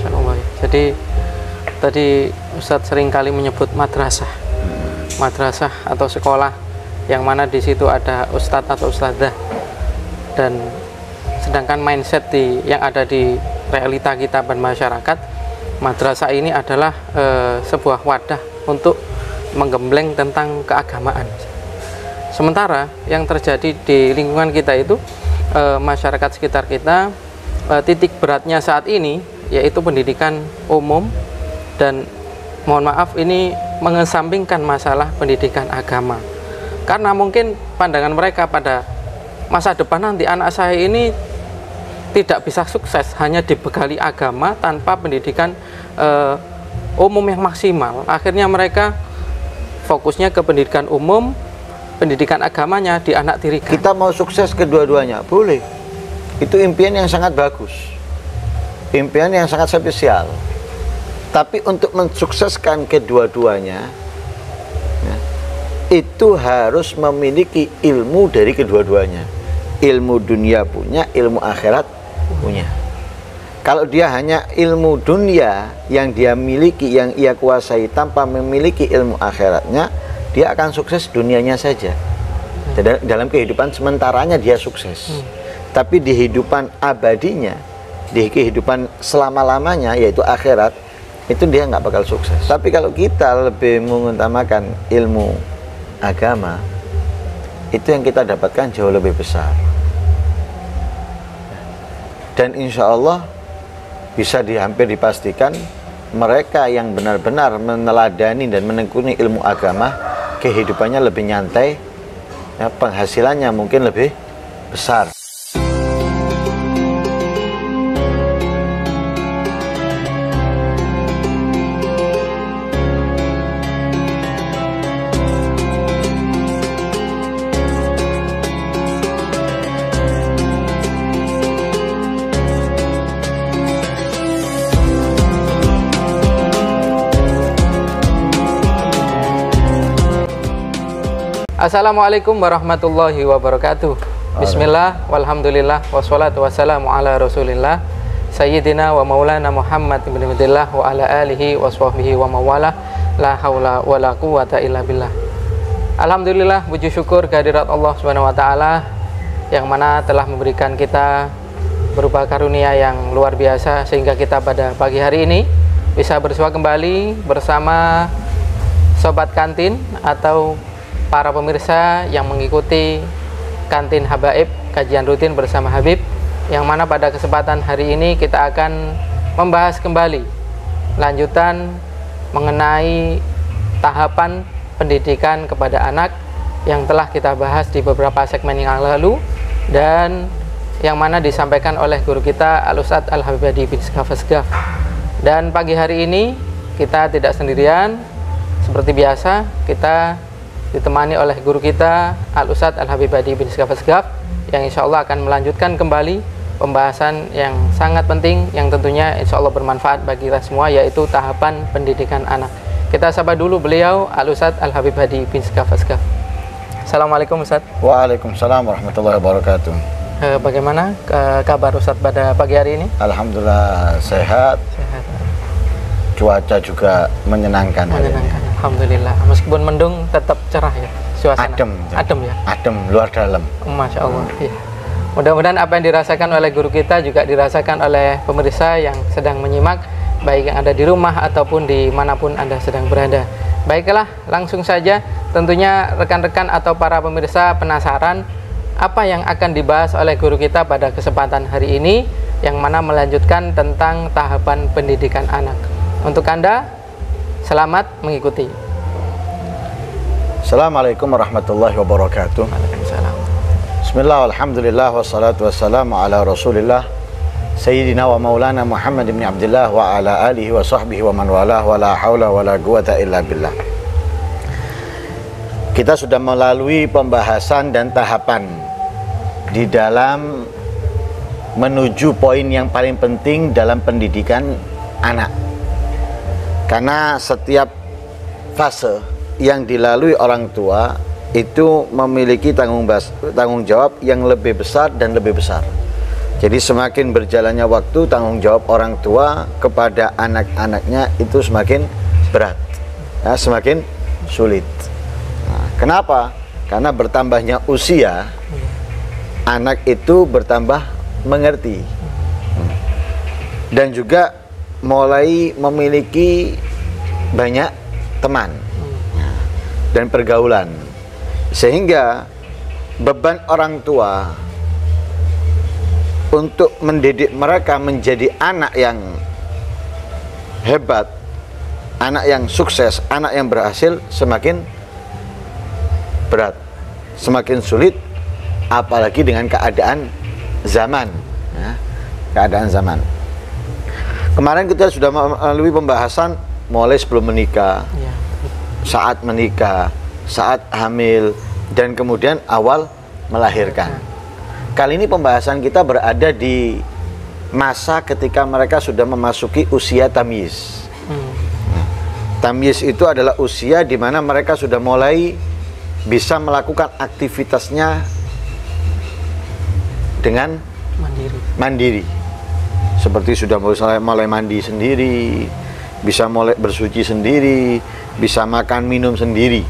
Masya Allah. Jadi tadi Ustadz seringkali menyebut madrasah, madrasah atau sekolah, yang mana di situ ada ustadz atau ustadzah, dan sedangkan mindset yang ada di realita kita dan masyarakat, madrasah ini adalah sebuah wadah untuk menggembleng tentang keagamaan. Sementara yang terjadi di lingkungan kita itu, masyarakat sekitar kita, titik beratnya saat ini yaitu pendidikan umum, dan mohon maaf ini mengesampingkan masalah pendidikan agama, karena mungkin pandangan mereka pada masa depan nanti anak saya ini tidak bisa sukses hanya dibekali agama tanpa pendidikan umum yang maksimal. Akhirnya mereka fokusnya ke pendidikan umum, pendidikan agamanya di anak tiri. Kita mau sukses kedua-duanya, boleh. Itu impian yang sangat bagus, impian yang sangat spesial. Tapi untuk mensukseskan kedua-duanya, ya, itu harus memiliki ilmu dari kedua-duanya. Ilmu dunia punya, ilmu akhirat punya. Kalau dia hanya ilmu dunia yang dia miliki, yang ia kuasai tanpa memiliki ilmu akhiratnya, dia akan sukses dunianya saja. Dalam kehidupan sementaranya dia sukses. Tapi di kehidupan abadinya, di kehidupan selama-lamanya, yaitu akhirat, itu dia nggak bakal sukses. Tapi kalau kita lebih mengutamakan ilmu agama, itu yang kita dapatkan jauh lebih besar. Dan insya Allah bisa hampir dipastikan mereka yang benar-benar meneladani dan menekuni ilmu agama, kehidupannya lebih nyantai, ya, penghasilannya mungkin lebih besar. Assalamualaikum warahmatullahi wabarakatuh. Bismillah, walhamdulillah, wassalatu wassalamu ala rasulillah Sayyidina wa maulana Muhammad ibn Abdillah wa ala alihi wa sahbihi wa mawala. La hawla wa la quwata illa billah. Alhamdulillah, puji syukur kehadirat Allah subhanahu wa ta'ala, yang mana telah memberikan kita berupa karunia yang luar biasa, sehingga kita pada pagi hari ini bisa bersua kembali bersama Sobat Kantin atau para pemirsa yang mengikuti Kantin Habaib, kajian rutin bersama Habib, yang mana pada kesempatan hari ini kita akan membahas kembali lanjutan mengenai tahapan pendidikan kepada anak yang telah kita bahas di beberapa segmen yang lalu, dan yang mana disampaikan oleh guru kita Al-Ustadz Al-Habib Hadi bin Asgaf. Dan pagi hari ini kita tidak sendirian, seperti biasa kita ditemani oleh guru kita Al-Ustadz Al-Habib Hadi bin Asgaf, yang insya Allah akan melanjutkan kembali pembahasan yang sangat penting, yang tentunya insya Allah bermanfaat bagi kita semua, yaitu tahapan pendidikan anak. Kita sapa dulu beliau, Al-Ustadz Al-Habib Hadi bin Asgaf. Assalamualaikum Ustadz. Waalaikumsalam warahmatullahi wabarakatuh. Bagaimana kabar Ustadz pada pagi hari ini? Alhamdulillah sehat. Sehat. Cuaca juga menyenangkan. Alhamdulillah, meskipun mendung tetap cerah ya suasana. Adem ya. Adem luar dalam. Masya Allah. Ya. Mudah-mudahan apa yang dirasakan oleh guru kita juga dirasakan oleh pemirsa yang sedang menyimak, baik yang ada di rumah ataupun dimanapun Anda sedang berada. Baiklah, langsung saja. Tentunya rekan-rekan atau para pemirsa penasaran apa yang akan dibahas oleh guru kita pada kesempatan hari ini, yang mana melanjutkan tentang tahapan pendidikan anak. Untuk Anda, selamat mengikuti. Assalamualaikum warahmatullahi wabarakatuh. Waalaikumsalam. Bismillah, alhamdulillah, wassalatu wassalamu ala rasulillah Sayyidina wa maulana Muhammad ibn Abdillah wa ala alihi wa sahbihi wa man walah, wa la hawla wa la quwata illa billah. Kita sudah melalui pembahasan dan tahapan di dalam menuju poin yang paling penting dalam pendidikan anak. Karena setiap fase yang dilalui orang tua itu memiliki tanggung jawab yang lebih besar dan lebih besar. Jadi semakin berjalannya waktu, tanggung jawab orang tua kepada anak-anaknya itu semakin berat, ya, semakin sulit. Nah, kenapa? Karena bertambahnya usia, anak itu bertambah mengerti, dan juga mulai memiliki banyak teman dan pergaulan, sehingga beban orang tua untuk mendidik mereka menjadi anak yang hebat, anak yang sukses, anak yang berhasil semakin berat, semakin sulit, apalagi dengan keadaan zaman, ya, keadaan zaman. Kemarin kita sudah melalui pembahasan mulai sebelum menikah, saat menikah, saat hamil, dan kemudian awal melahirkan. Kali ini pembahasan kita berada di masa ketika mereka sudah memasuki usia tamyiz. Tamyiz itu adalah usia di mana mereka sudah mulai bisa melakukan aktivitasnya dengan mandiri. Seperti sudah mulai mandi sendiri, bisa mulai bersuci sendiri, bisa makan minum sendiri,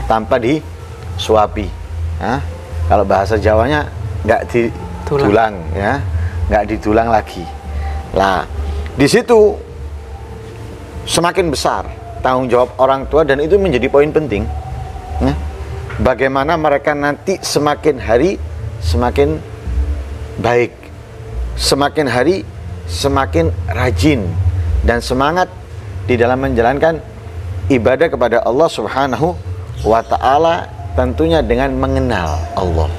tanpa disuapi. Kalau bahasa Jawanya nggak ditulang, ya, nggak ditulang lagi. Lah, di situ semakin besar tanggung jawab orang tua, dan itu menjadi poin penting. Bagaimana mereka nanti semakin hari semakin baik, semakin hari semakin rajin dan semangat di dalam menjalankan ibadah kepada Allah Subhanahu wa Ta'ala, tentunya dengan mengenal Allah.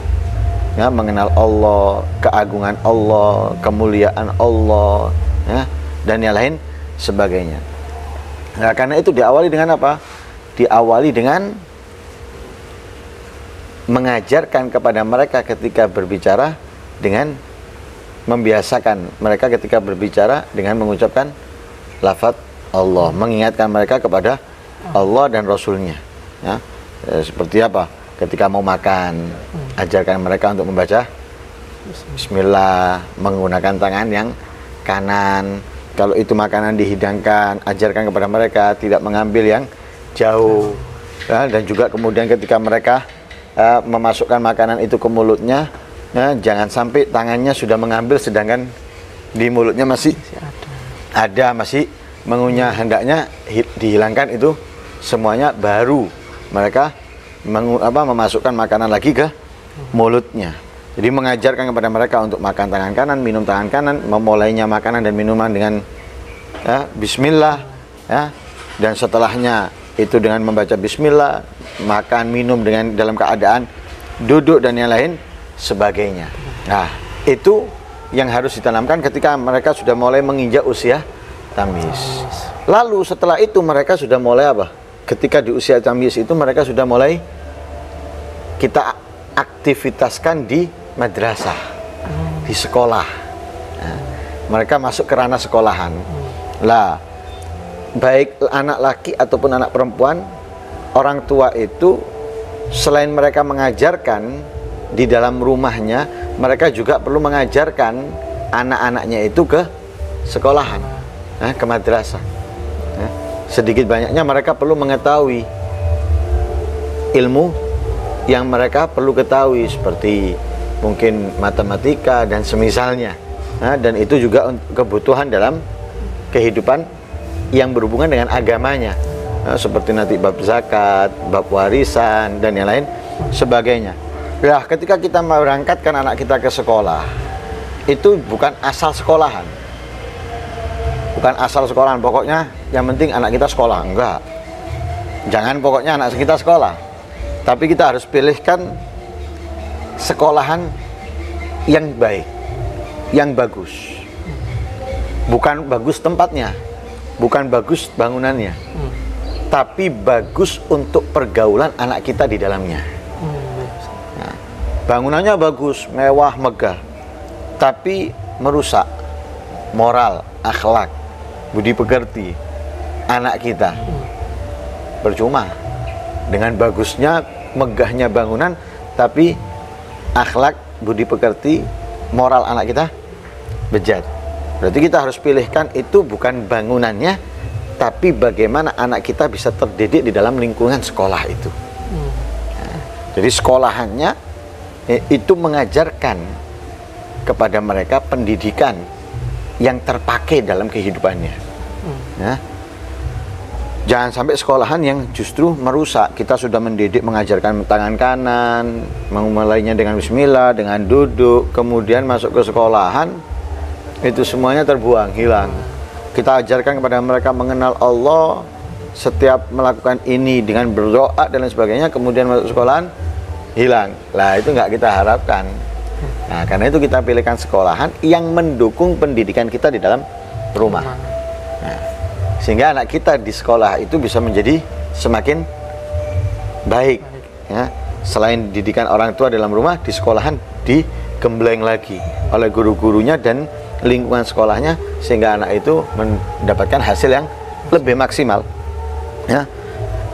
Ya, mengenal Allah, keagungan Allah, kemuliaan Allah, ya, dan yang lain sebagainya. Nah, karena itu diawali dengan apa? Diawali dengan mengajarkan kepada mereka ketika berbicara, dengan membiasakan mereka ketika berbicara dengan mengucapkan lafaz Allah, mengingatkan mereka kepada Allah dan Rasulnya. Ya, seperti apa? Ketika mau makan, ajarkan mereka untuk membaca Bismillah, menggunakan tangan yang kanan. Kalau itu makanan dihidangkan, ajarkan kepada mereka tidak mengambil yang jauh, ya, dan juga kemudian ketika mereka memasukkan makanan itu ke mulutnya, ya, jangan sampai tangannya sudah mengambil sedangkan di mulutnya masih ada, masih mengunyah. Hendaknya dihilangkan itu semuanya, baru mereka memasukkan makanan lagi ke mulutnya. Jadi mengajarkan kepada mereka untuk makan tangan kanan, minum tangan kanan, memulainya makanan dan minuman dengan Bismillah, ya, dan setelahnya itu dengan membaca Bismillah, makan minum dengan dalam keadaan duduk dan yang lain sebagainya. Nah, itu yang harus ditanamkan ketika mereka sudah mulai menginjak usia tamyiz. Lalu setelah itu mereka sudah mulai apa? Ketika di usia tamyiz itu mereka sudah mulai kita aktivitaskan di madrasah, di sekolah. Nah, mereka masuk ke ranah sekolahan. Lah, baik anak laki ataupun anak perempuan, orang tua itu selain mereka mengajarkan di dalam rumahnya, mereka juga perlu mengajarkan anak-anaknya itu ke sekolahan, ke madrasah. Sedikit banyaknya mereka perlu mengetahui ilmu yang mereka perlu ketahui, seperti mungkin matematika dan semisalnya, dan itu juga kebutuhan dalam kehidupan yang berhubungan dengan agamanya, seperti nanti bab zakat, bab warisan, dan yang lain sebagainya. Nah, ketika kita berangkatkan anak kita ke sekolah, itu bukan asal sekolahan. Bukan asal sekolahan, pokoknya yang penting anak kita sekolah. Enggak. Jangan pokoknya anak kita sekolah. Tapi kita harus pilihkan sekolahan yang baik, yang bagus. Bukan bagus tempatnya, bukan bagus bangunannya, tapi bagus untuk pergaulan anak kita di dalamnya. Nah, bangunannya bagus, mewah, megah, tapi merusak moral, akhlak, budi pekerti anak kita. Percuma dengan bagusnya, megahnya bangunan, tapi akhlak, budi pekerti, moral anak kita bejat. Berarti kita harus pilihkan itu bukan bangunannya, tapi bagaimana anak kita bisa terdidik di dalam lingkungan sekolah itu. Nah, jadi sekolahannya itu mengajarkan kepada mereka pendidikan yang terpakai dalam kehidupannya. Nah, jangan sampai sekolahan yang justru merusak. Kita sudah mendidik, mengajarkan tangan kanan, memulainya dengan bismillah, dengan duduk, kemudian masuk ke sekolahan, itu semuanya terbuang, hilang. Kita ajarkan kepada mereka mengenal Allah, setiap melakukan ini dengan berdoa dan lain sebagainya, kemudian masuk sekolahan, hilang. Lah itu nggak kita harapkan. Nah, karena itu kita pilihkan sekolahan yang mendukung pendidikan kita di dalam rumah. Nah, sehingga anak kita di sekolah itu bisa menjadi semakin baik. Ya. Selain didikan orang tua dalam rumah, di sekolahan digembleng lagi oleh guru-gurunya dan lingkungan sekolahnya, sehingga anak itu mendapatkan hasil yang lebih maksimal. Ya.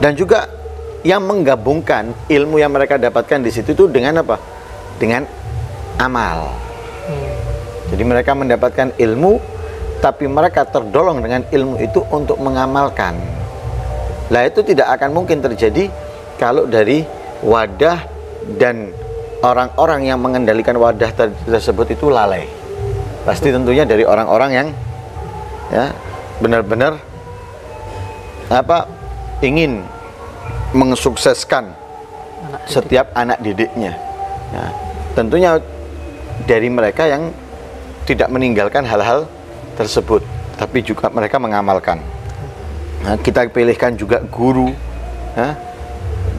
Dan juga yang menggabungkan ilmu yang mereka dapatkan di situ itu dengan apa? Dengan amal. Jadi mereka mendapatkan ilmu, tapi mereka terdorong dengan ilmu itu untuk mengamalkan. Lah itu tidak akan mungkin terjadi kalau dari wadah dan orang-orang yang mengendalikan wadah tersebut itu lalai. Pasti tentunya dari orang-orang yang ya benar-benar ingin mensukseskan setiap anak didiknya. Nah, tentunya dari mereka yang tidak meninggalkan hal-hal tersebut, tapi juga mereka mengamalkan. Nah, kita pilihkan juga guru. Nah,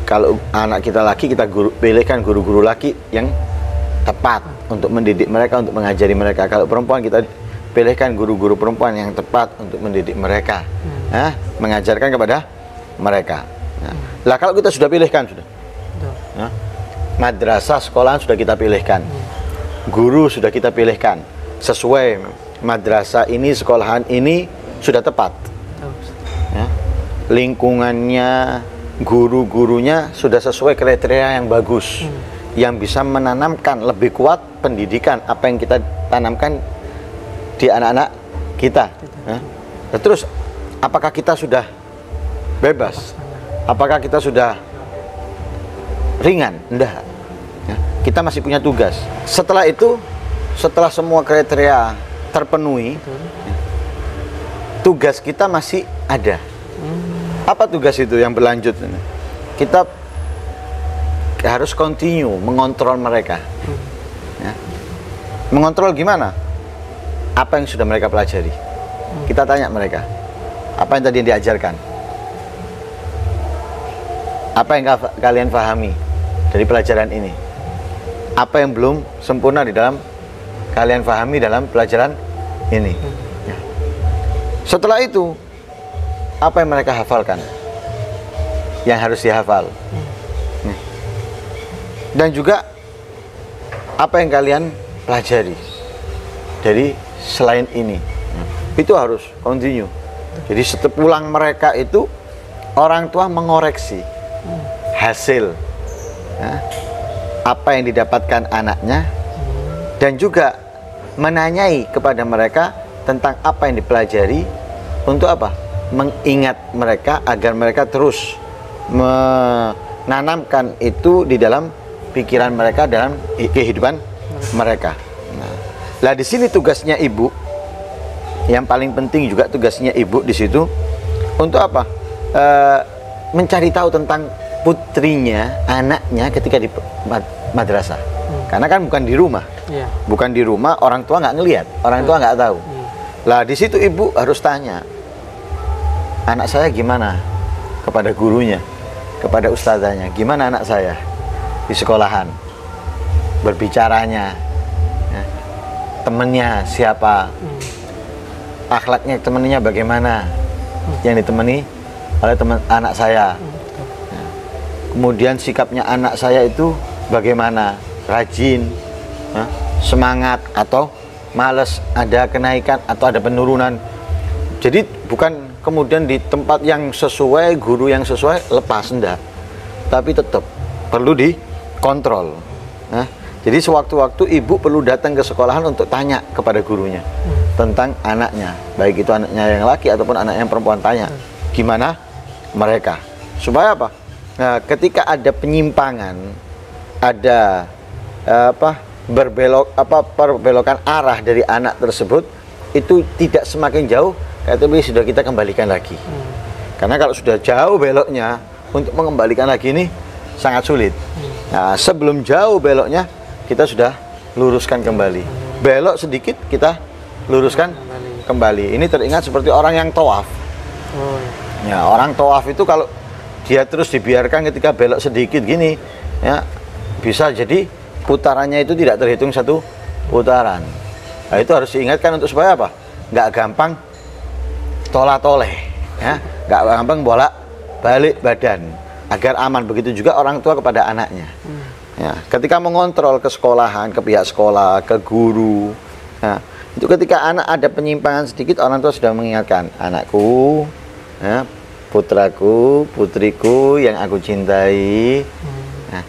kalau anak kita laki, kita pilihkan guru-guru laki yang tepat untuk mendidik mereka, untuk mengajari mereka. Kalau perempuan, kita pilihkan guru-guru perempuan yang tepat untuk mendidik mereka, nah, mengajarkan kepada mereka. Nah, lah kalau kita sudah pilihkan, nah, madrasah sekolahan sudah kita pilihkan, guru sudah kita pilihkan, sesuai madrasah ini, sekolahan ini sudah tepat. Ya. Lingkungannya, guru-gurunya sudah sesuai kriteria yang bagus, yang bisa menanamkan lebih kuat pendidikan apa yang kita tanamkan di anak-anak kita. Ya. Terus, apakah kita sudah bebas? Apakah kita sudah ringan? Enggak. Ya. Kita masih punya tugas. Setelah itu, setelah semua kriteria terpenuhi, tugas kita masih ada. Apa tugas itu yang berlanjut? Kita harus continue mengontrol mereka. Ya. Mengontrol gimana? Apa yang sudah mereka pelajari? Kita tanya mereka, apa yang tadi diajarkan? Apa yang kalian pahami dari pelajaran ini? Apa yang belum sempurna di dalam kalian pahami dalam pelajaran ini? Ya. Setelah itu, apa yang mereka hafalkan? Yang harus dihafal. Dan juga apa yang kalian pelajari dari selain ini? Itu harus continue. Jadi setelah pulang mereka itu, orang tua mengoreksi hasil, ya, apa yang didapatkan anaknya, dan juga menanyai kepada mereka tentang apa yang dipelajari, untuk apa? Mengingat mereka agar mereka terus menanamkan itu di dalam pikiran mereka, dalam kehidupan mereka. Nah, lah di sini tugasnya ibu, yang paling penting juga tugasnya ibu di situ untuk apa? Mencari tahu tentang putrinya, anaknya ketika di madrasah. Karena kan bukan di rumah, bukan di rumah, orang tua nggak ngelihat, orang tua nggak tahu. Lah di situ ibu harus tanya, anak saya gimana, kepada gurunya, kepada ustazanya, gimana anak saya di sekolahan, berbicaranya, ya, temennya siapa, akhlaknya temennya bagaimana, yang ditemani oleh teman anak saya. Ya. Kemudian sikapnya anak saya itu bagaimana, rajin, ya, semangat atau malas, ada kenaikan atau ada penurunan. Jadi bukan kemudian di tempat yang sesuai, guru yang sesuai, lepas, enggak, tapi tetap perlu dikontrol. Nah, Jadi sewaktu-waktu ibu perlu datang ke sekolahan untuk tanya kepada gurunya tentang anaknya, baik itu anaknya yang laki ataupun anak yang perempuan, tanya gimana mereka, supaya apa? Nah, ketika ada penyimpangan, ada perbelokan arah dari anak tersebut, itu tidak semakin jauh, tapi sudah kita kembalikan lagi. Karena kalau sudah jauh beloknya, untuk mengembalikan lagi ini sangat sulit. Nah, sebelum jauh beloknya, kita sudah luruskan kembali. Belok sedikit, kita luruskan kembali. Ini teringat seperti orang yang tawaf. Ya, orang tawaf itu kalau dia terus dibiarkan ketika belok sedikit gini, ya bisa jadi putarannya itu tidak terhitung satu putaran. Nah, itu harus diingatkan untuk supaya apa? Nggak gampang tolah-toleh, ya, nggak gampang bolak balik badan, agar aman. Begitu juga orang tua kepada anaknya. Ya, ketika mengontrol ke sekolahan, ke pihak sekolah, ke guru, ya, itu ketika anak ada penyimpangan sedikit, orang tua sudah mengingatkan, anakku, ya, putraku, putriku yang aku cintai, nah,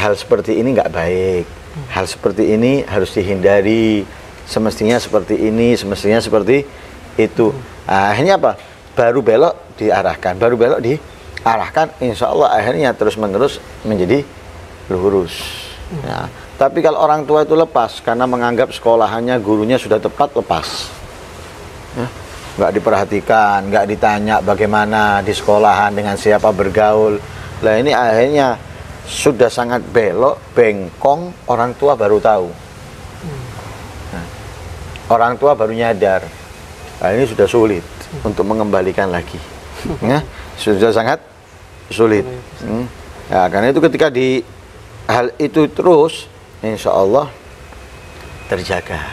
hal seperti ini nggak baik, hal seperti ini harus dihindari, semestinya seperti ini, semestinya seperti itu. Akhirnya apa? Baru belok diarahkan, baru belok diarahkan, insya Allah akhirnya terus menerus menjadi lurus. Ya. Tapi kalau orang tua itu lepas karena menganggap sekolahannya, gurunya sudah tepat, lepas, ya, nggak diperhatikan, nggak ditanya bagaimana di sekolahan, dengan siapa bergaul. Lah ini akhirnya sudah sangat belok, bengkong, orang tua baru tahu. Nah, orang tua baru nyadar. Nah, ini sudah sulit untuk mengembalikan lagi. Ya, sudah sangat sulit. Ya, karena itu ketika di hal itu terus, insya Allah terjaga.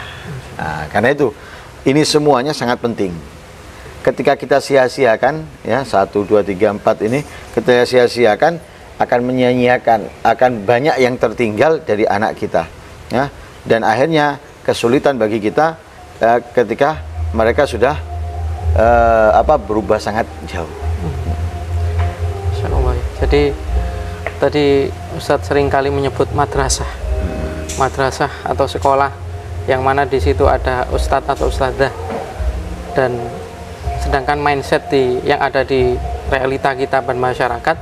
Nah, karena itu ini semuanya sangat penting. Ketika kita sia-siakan, ya 1, 2, 3, 4 ini, kita sia-siakan, akan menyia-nyiakan, akan banyak yang tertinggal dari anak kita, ya, dan akhirnya kesulitan bagi kita ketika mereka sudah berubah sangat jauh. Jadi tadi Ustadz seringkali menyebut madrasah, madrasah atau sekolah, yang mana di situ ada ustadz atau ustadzah, dan sedangkan mindset yang ada di realita kita dan masyarakat,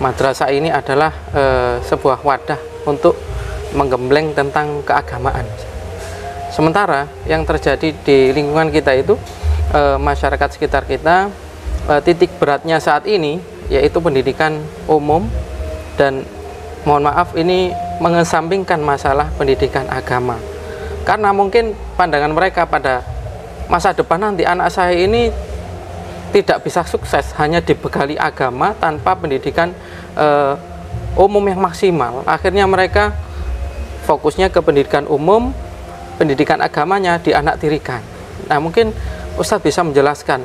madrasah ini adalah sebuah wadah untuk menggembleng tentang keagamaan. Sementara yang terjadi di lingkungan kita itu, masyarakat sekitar kita, titik beratnya saat ini yaitu pendidikan umum, dan mohon maaf ini mengesampingkan masalah pendidikan agama, karena mungkin pandangan mereka pada masa depan nanti, anak saya ini tidak bisa sukses hanya dibekali agama tanpa pendidikan umum yang maksimal. Akhirnya mereka fokusnya ke pendidikan umum, pendidikan agamanya dianak tirikan. Nah, mungkin Ustadz bisa menjelaskan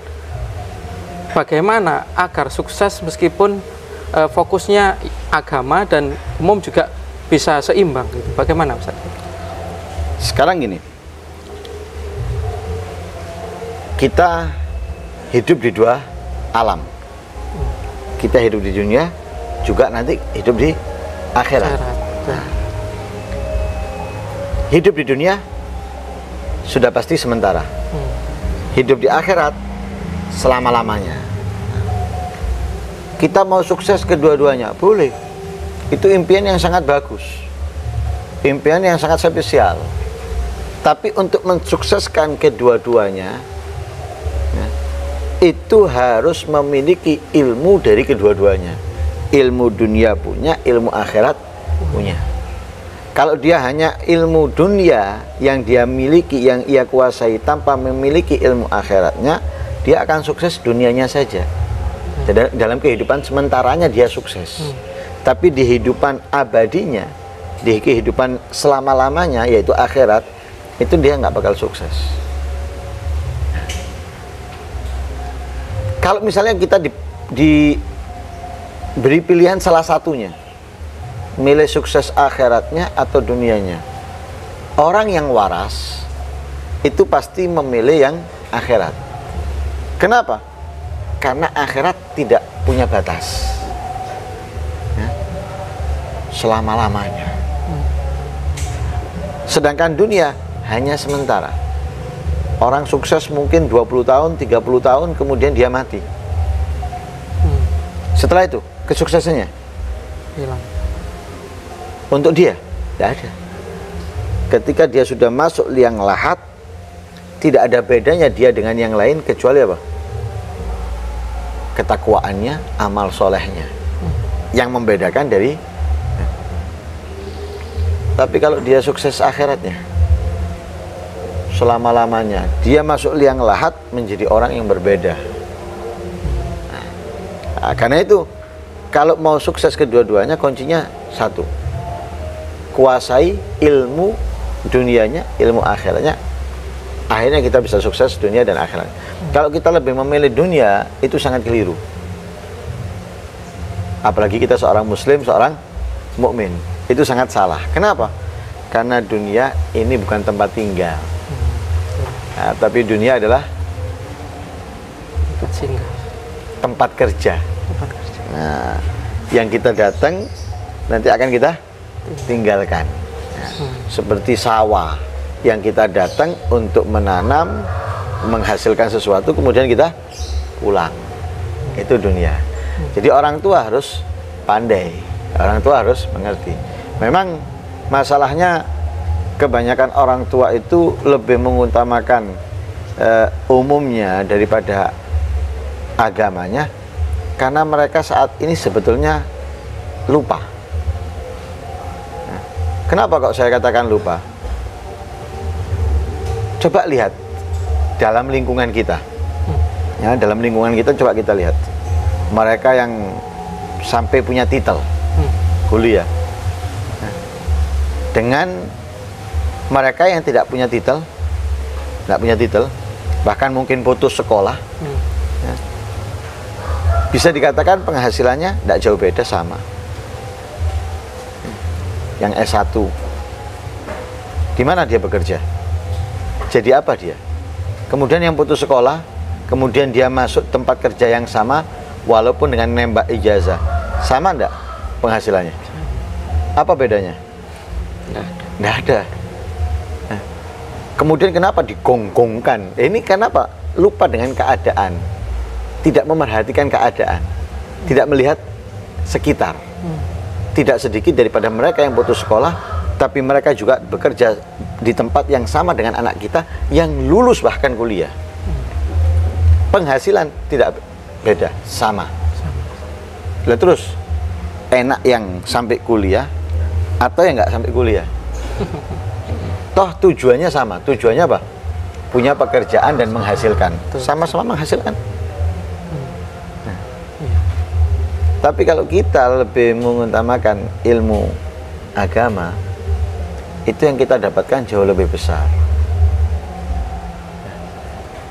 bagaimana agar sukses meskipun fokusnya agama dan umum juga bisa seimbang gitu. Bagaimana Ustadz? Sekarang gini, kita hidup di dua alam. Kita hidup di dunia, juga nanti hidup di akhirat. Nah, hidup di dunia sudah pasti sementara. Hidup di akhirat selama-lamanya. Kita mau sukses kedua-duanya, boleh. Itu impian yang sangat bagus, impian yang sangat spesial. Tapi untuk mensukseskan kedua-duanya, ya, itu harus memiliki ilmu dari kedua-duanya. Ilmu dunia punya, ilmu akhirat punya. Kalau dia hanya ilmu dunia yang dia miliki, yang ia kuasai, tanpa memiliki ilmu akhiratnya, dia akan sukses dunianya saja. Dalam kehidupan sementaranya dia sukses. Tapi di kehidupan abadinya, di kehidupan selama-lamanya, yaitu akhirat, itu dia nggak bakal sukses. Kalau misalnya kita diberi pilihan salah satunya, milih sukses akhiratnya atau dunianya, orang yang waras itu pasti memilih yang akhirat. Kenapa? Karena akhirat tidak punya batas, ya, selama-lamanya. Sedangkan dunia hanya sementara. Orang sukses mungkin 20 tahun, 30 tahun, kemudian dia mati. Setelah itu, kesuksesannya hilang. Untuk dia, tidak ada. Ketika dia sudah masuk liang lahat, tidak ada bedanya dia dengan yang lain kecuali apa? Ketakwaannya, amal solehnya. Yang membedakan dari. Tapi kalau dia sukses akhiratnya, selama-lamanya dia masuk liang lahat menjadi orang yang berbeda. Nah, karena itu kalau mau sukses kedua-duanya, kuncinya satu, kuasai ilmu dunianya, ilmu akhiratnya. Akhirnya kita bisa sukses dunia dan akhirat. Kalau kita lebih memilih dunia, itu sangat keliru. Apalagi kita seorang muslim, seorang mukmin, itu sangat salah. Kenapa? Karena dunia ini bukan tempat tinggal. Nah, tapi dunia adalah tempat kerja. Nah, yang kita datang nanti akan kita tinggalkan. Nah, seperti sawah yang kita datang untuk menanam, menghasilkan sesuatu, kemudian kita pulang. Itu dunia. Jadi orang tua harus pandai, orang tua harus mengerti. Memang masalahnya kebanyakan orang tua itu lebih mengutamakan umumnya daripada agamanya, karena mereka saat ini sebetulnya lupa. Nah, kenapa kok saya katakan lupa? Coba lihat dalam lingkungan kita, ya, dalam lingkungan kita coba kita lihat mereka yang sampai punya titel kuliah, nah, dengan mereka yang tidak punya titel, bahkan mungkin putus sekolah, ya, bisa dikatakan penghasilannya tidak jauh beda, sama. Yang S1, di mana dia bekerja? Jadi apa dia? Kemudian yang putus sekolah, kemudian dia masuk tempat kerja yang sama, walaupun dengan nembak ijazah, sama enggak penghasilannya? Apa bedanya? Nggak ada. Nah, kemudian kenapa digonggongkan? Ini kenapa? Lupa dengan keadaan, tidak memerhatikan keadaan, tidak melihat sekitar. Tidak sedikit daripada mereka yang putus sekolah, tapi mereka juga bekerja di tempat yang sama dengan anak kita yang lulus bahkan kuliah. Penghasilan tidak beda, sama. Lah terus enak yang sampai kuliah atau yang nggak sampai kuliah? Toh tujuannya sama. Tujuannya apa? Punya pekerjaan dan menghasilkan. Sama-sama menghasilkan. Nah. Tapi kalau kita lebih mengutamakan ilmu agama, itu yang kita dapatkan jauh lebih besar.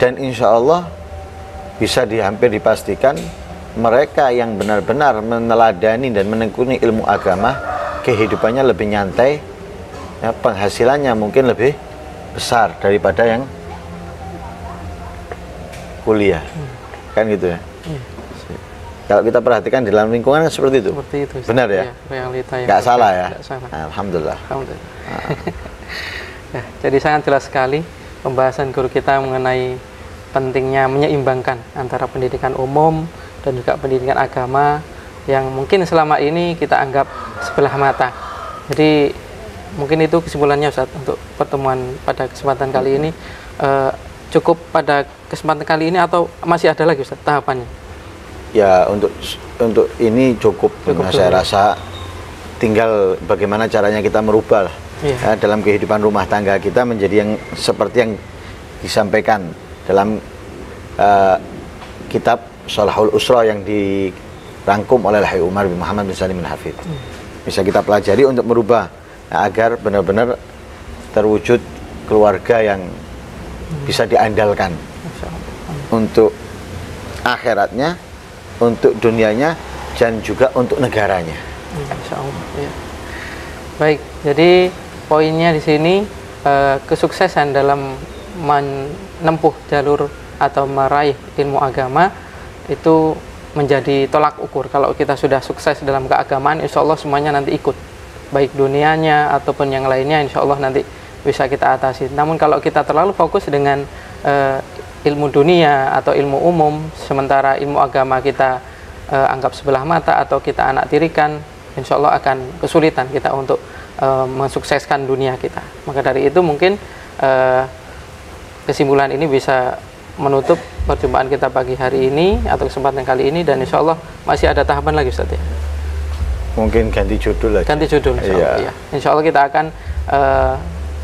Dan insya Allah bisa hampir dipastikan mereka yang benar-benar meneladani dan menekuni ilmu agama, kehidupannya lebih nyantai, ya, penghasilannya mungkin lebih besar daripada yang kuliah. Kan gitu ya. Kalau kita perhatikan di dalam lingkungan seperti itu. Seperti itu. Benar ya? Realita yang nggak salah ya? Nggak salah. Alhamdulillah. Ya, jadi sangat jelas sekali pembahasan guru kita mengenai pentingnya menyeimbangkan antara pendidikan umum dan juga pendidikan agama yang mungkin selama ini kita anggap sebelah mata. Jadi mungkin itu kesimpulannya Ustaz untuk pertemuan pada kesempatan kali ini. Cukup pada kesempatan kali ini atau masih ada lagi Ustaz tahapannya? Ya, untuk ini cukup nah, saya rasa tinggal bagaimana caranya kita merubah ya, dalam kehidupan rumah tangga kita menjadi yang seperti yang disampaikan dalam kitab Shalahul Usra yang dirangkum oleh Al-Hayy Umar bin Muhammad bin Salim Al-Hafidh. Bisa kita pelajari untuk merubah agar benar-benar terwujud keluarga yang bisa diandalkan untuk akhiratnya, untuk dunianya, dan juga untuk negaranya. Insya Allah. Ya. Baik, jadi poinnya di sini kesuksesan dalam menempuh jalur atau meraih ilmu agama itu menjadi tolak ukur. Kalau kita sudah sukses dalam keagamaan, insya Allah semuanya nanti ikut, baik dunianya ataupun yang lainnya, insya Allah nanti bisa kita atasi. Namun kalau kita terlalu fokus dengan ilmu dunia atau ilmu umum, sementara ilmu agama kita anggap sebelah mata atau kita anak tirikan, insya Allah akan kesulitan kita untuk mensukseskan dunia kita. Maka dari itu mungkin kesimpulan ini bisa menutup perjumpaan kita pagi hari ini atau kesempatan kali ini, dan insya Allah masih ada tahapan lagi Ustaz ya. Mungkin ganti judul lagi. Ganti judul, insya Allah. Iya. Insya Allah kita akan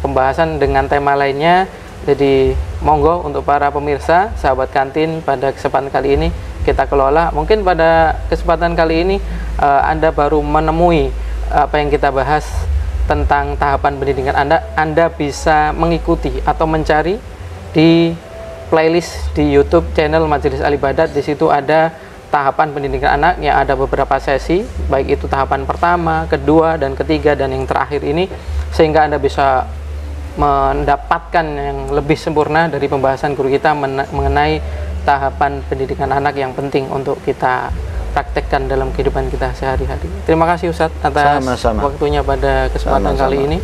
pembahasan dengan tema lainnya. Jadi monggo untuk para pemirsa, sahabat kantin, pada kesempatan kali ini kita kelola. Mungkin pada kesempatan kali ini Anda baru menemui apa yang kita bahas tentang tahapan pendidikan Anda bisa mengikuti atau mencari di playlist di YouTube channel Majelis Al Ibadat. Di situ ada tahapan pendidikan anak yang ada beberapa sesi, baik itu tahapan pertama, kedua, dan ketiga, dan yang terakhir ini, sehingga Anda bisa mendapatkan yang lebih sempurna dari pembahasan guru kita mengenai tahapan pendidikan anak yang penting untuk kita praktekkan dalam kehidupan kita sehari-hari. Terima kasih Ustadz atas waktunya pada kesempatan kali ini.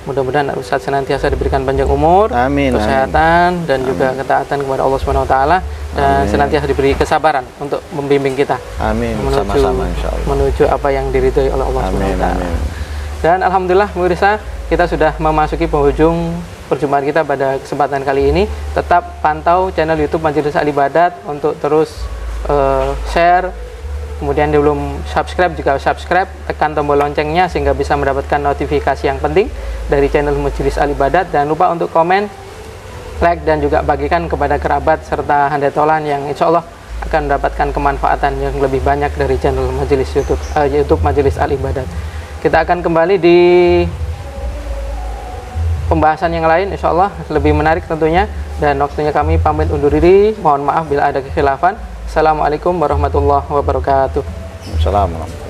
Mudah-mudahan Ustadz senantiasa diberikan panjang umur, kesehatan, dan juga ketaatan kepada Allah Subhanahu wa taala, dan senantiasa diberi kesabaran untuk membimbing kita. Amin. Menuju apa yang diridhoi oleh Allah Subhanahu wa taala. Dan alhamdulillah pemirsa, kita sudah memasuki penghujung perjumpaan kita pada kesempatan kali ini. Tetap pantau channel YouTube Majelis Al Ibadat untuk terus share. Kemudian dia belum subscribe, juga subscribe, tekan tombol loncengnya sehingga bisa mendapatkan notifikasi yang penting dari channel Majelis Al Ibadat. Dan lupa untuk komen, like, dan juga bagikan kepada kerabat serta handetolan yang insya Allah akan mendapatkan kemanfaatan yang lebih banyak dari channel Majelis YouTube Majelis Al Ibadat. Kita akan kembali di pembahasan yang lain, insya Allah lebih menarik tentunya. Dan waktunya kami pamit undur diri. Mohon maaf bila ada kekhilafan. Assalamualaikum warahmatullahi wabarakatuh. Assalamualaikum.